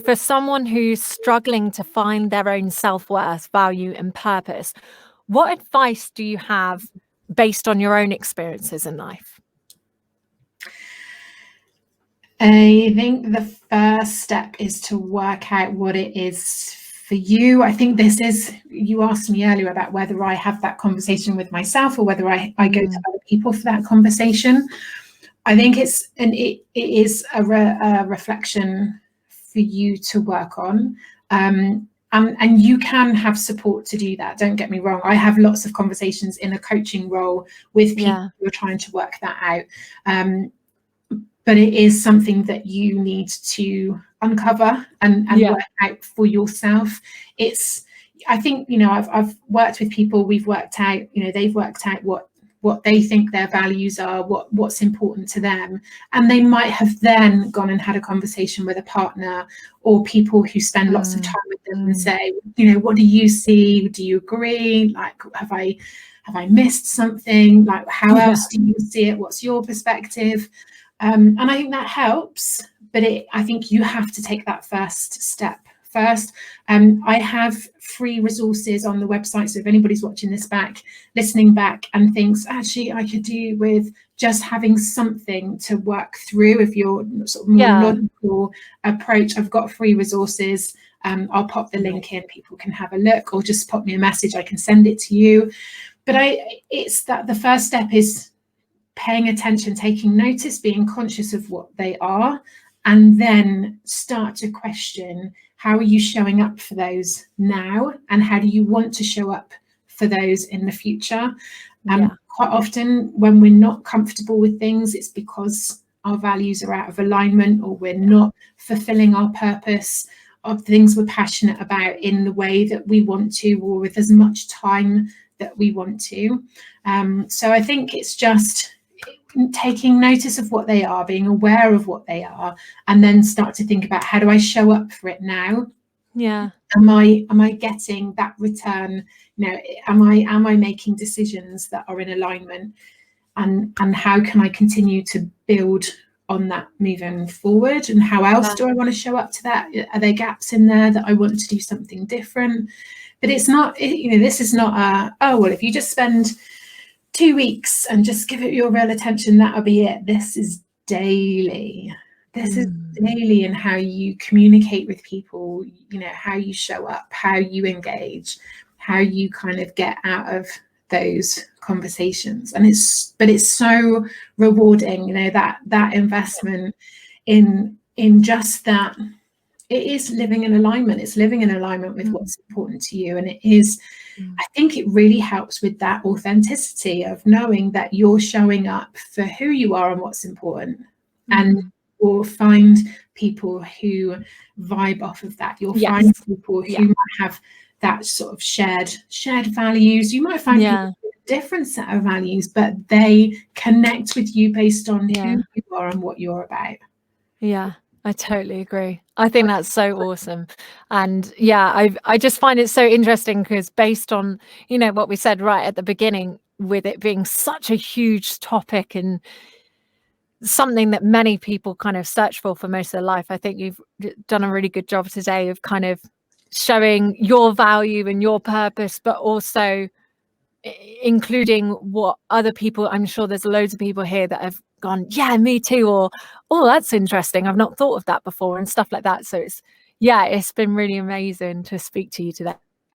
for someone who's struggling to find their own self-worth, value and purpose, what advice do you have based on your own experiences in life? I think the first step is to work out what it is for you. I think you asked me earlier about whether I have that conversation with myself or whether I go to other people for that conversation. I think it is a reflection for you to work on. And you can have support to do that. Don't get me wrong. I have lots of conversations in a coaching role with people who are trying to work that out. But it is something that you need to uncover and work out for yourself. I think, I've worked with people, we've worked out, they've worked out what they think their values are, what's important to them. And they might have then gone and had a conversation with a partner or people who spend lots of time with them and say, what do you see? Do you agree? Like, have I missed something? Like, how else do you see it? What's your perspective? And I think that helps, but I think you have to take that first step first. I have free resources on the website, so if anybody's listening back and thinks, actually, I could do with just having something to work through, if you're sort of more logical approach, I've got free resources. I'll pop the link in, people can have a look, or just pop me a message, I can send it to you. But it's that the first step is paying attention, taking notice, being conscious of what they are, and then start to question, how are you showing up for those now, and how do you want to show up for those in the future? Quite often when we're not comfortable with things, it's because our values are out of alignment, or we're not fulfilling our purpose of things we're passionate about in the way that we want to, or with as much time that we want to. So I think it's just taking notice of what they are, being aware of what they are, and then start to think about, how do I show up for it now? Am I getting that return? Am I making decisions that are in alignment, and how can I continue to build on that moving forward? And how else do I want to show up to that? Are there gaps in there that I want to do something different? But it's not, this is not if you just spend 2 weeks and just give it your real attention, that'll be it. This is daily. This is daily in how you communicate with people, how you show up, how you engage, how you kind of get out of those conversations. And it's so rewarding, that investment in just that. It is living in alignment. It's living in alignment with what's important to you. And it is, I think it really helps with that authenticity of knowing that you're showing up for who you are and what's important. And you'll find people who vibe off of that. You'll find people who might have that sort of shared values. You might find people with a different set of values, but they connect with you based on who you are and what you're about. Yeah, I totally agree. I think that's so awesome. And I just find it so interesting, because based on, what we said right at the beginning, with it being such a huge topic and something that many people kind of search for most of their life, I think you've done a really good job today of kind of showing your value and your purpose, but also including what other people, I'm sure there's loads of people here that have gone, yeah, me too, or, oh, that's interesting, I've not thought of that before, and stuff like that. So it's been really amazing to speak to you today.